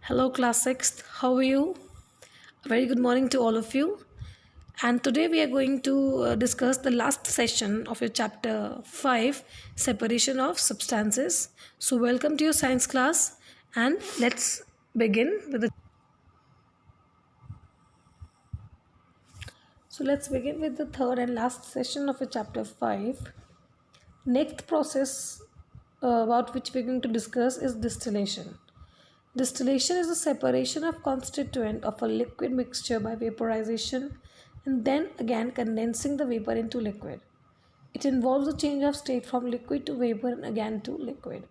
Hello, class 6th. How are you? A very good morning to all of you. And today we are going to discuss the last session of your chapter 5, separation of substances. So, welcome to your science class, and let's begin with the. So, let's begin with the third and last session of your chapter 5. Next process about which we're going to discuss is distillation. Distillation is the separation of constituent of a liquid mixture by vaporization and then again condensing the vapor into liquid. It involves the change of state from liquid to vapor and again to liquid.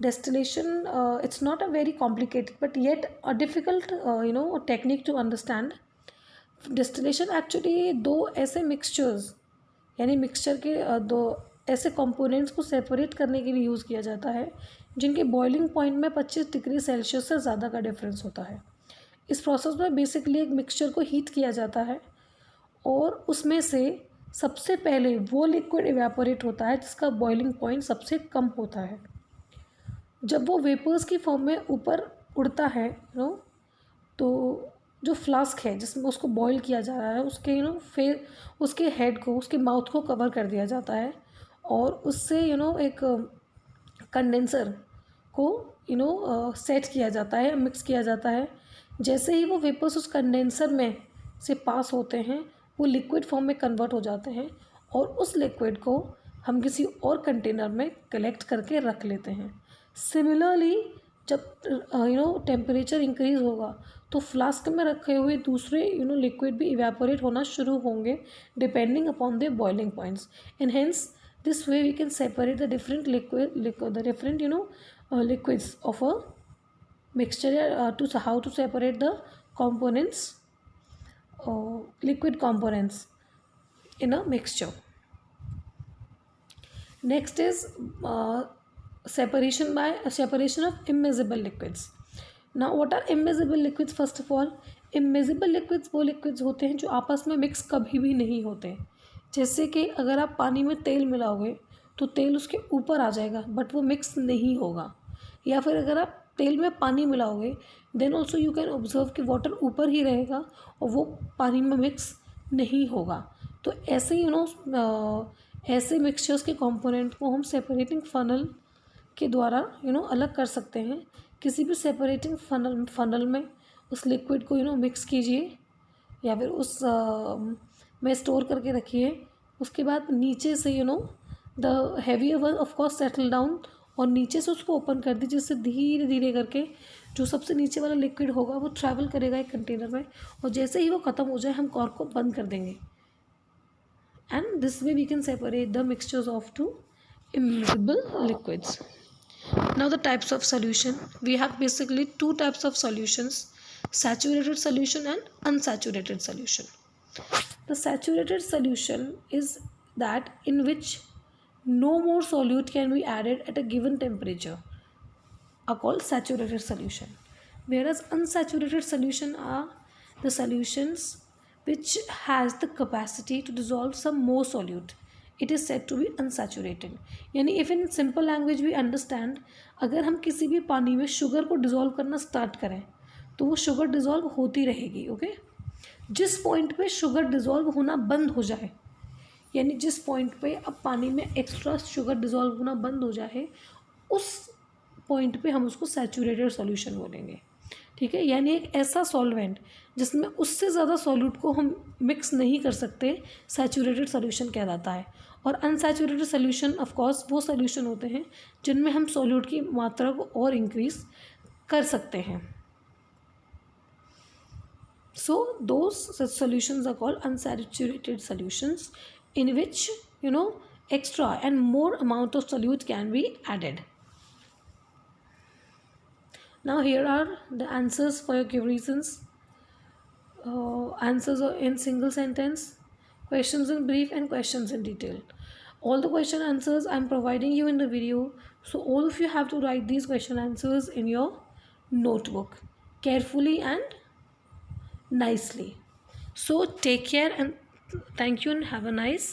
Distillation, it's not a very complicated but yet a difficult, technique to understand. Distillation actually दो ऐसे mixtures यानी mixture के दो ऐसे components को separate करने के लिए यूज़ किया जाता है जिनके बॉइलिंग पॉइंट में 25 डिग्री सेल्सियस से ज़्यादा का डिफरेंस होता है। इस प्रोसेस में बेसिकली एक मिक्सचर को हीट किया जाता है और उसमें से सबसे पहले वो लिक्विड इवेपोरेट होता है जिसका बॉइलिंग पॉइंट सबसे कम होता है। जब वो वेपर्स की फॉर्म में ऊपर उड़ता है तो जो फ्लास्क है जिसमें उसको बॉईल किया जा रहा है उसके फिर उसके हेड को उसके माउथ को कवर कर दिया जाता है और उससे एक कंडेंसर को सेट किया जाता है, मिक्स किया जाता है। जैसे ही वो वेपर्स उस कंडेंसर में से पास होते हैं वो लिक्विड फॉर्म में कन्वर्ट हो जाते हैं और उस लिक्विड को हम किसी और कंटेनर में कलेक्ट करके रख लेते हैं। सिमिलरली जब टेम्परेचर इंक्रीज़ होगा तो फ्लास्क में रखे हुए दूसरे लिक्विड भी इवेपोरेट होना शुरू होंगे depending upon the boiling points and hence this way we can separate the different different liquids of a mixture to how to separate the components liquid components in a mixture. Next is separation of immiscible liquids. Now what are immiscible liquids? First of all, immiscible liquids वो liquids होते हैं जो आपस में mix कभी भी नहीं होते। जैसे कि अगर आप पानी में तेल मिलाओगे तो तेल उसके ऊपर आ जाएगा बट वो मिक्स नहीं होगा, या फिर अगर आप तेल में पानी मिलाओगे then also you can observe कि वाटर ऊपर ही रहेगा और वो पानी में मिक्स नहीं होगा। तो ऐसे ऐसे मिक्सचर्स के कंपोनेंट को हम सेपरेटिंग फनल के द्वारा अलग कर सकते हैं। किसी भी सेपरेटिंग फनल में उस लिक्विड को मिक्स कीजिए या फिर उस में स्टोर करके रखिए। उसके बाद नीचे से the heavier one of course settle down और नीचे से उसको ओपन कर दीजिए, जिससे धीरे धीरे करके जो सबसे नीचे वाला लिक्विड होगा वो ट्रैवल करेगा एक कंटेनर में और जैसे ही वो ख़त्म हो जाए हम कॉर्क को बंद कर देंगे। And this way we can separate the mixtures of two immiscible liquids. Now the types of solution. We have basically two types of solutions: saturated solution and unsaturated solution. The saturated solution is that in which no more solute can be added at a given temperature are called saturated solution, whereas unsaturated solution are the solutions which has the capacity to dissolve some more solute. It is said to be unsaturated. यानी if in simple language we understand, अगर हम किसी भी पानी में sugar को dissolve करना start करें तो वो शुगर डिज़ोल्व होती रहेगी। ओके, जिस पॉइंट पे शुगर डिज़ोल्व होना बंद हो जाए, यानी जिस पॉइंट पे अब पानी में एक्स्ट्रा शुगर डिज़ोल्व होना बंद हो जाए उस पॉइंट पे हम उसको सैचुरेटेड सॉल्यूशन बोलेंगे। ठीक है, यानी एक ऐसा सॉल्वेंट जिसमें उससे ज़्यादा सॉल्यूट को हम मिक्स नहीं कर सकते सैचुरेटेड सॉल्यूशन कहलाता है। और अनसैचुरेटेड सॉल्यूशन ऑफ कोर्स वो सॉल्यूशन होते हैं जिनमें हम सॉल्यूट की मात्रा को और इंक्रीज कर सकते हैं। So those such solutions are called unsaturated solutions in which extra and more amount of solute can be added. Now here are the answers for your questions. Answers are in single sentence, questions in brief and questions in detail. All the question answers I am providing you in the video, so all of you have to write these question answers in your notebook carefully and nicely. So take care and thank you and have a nice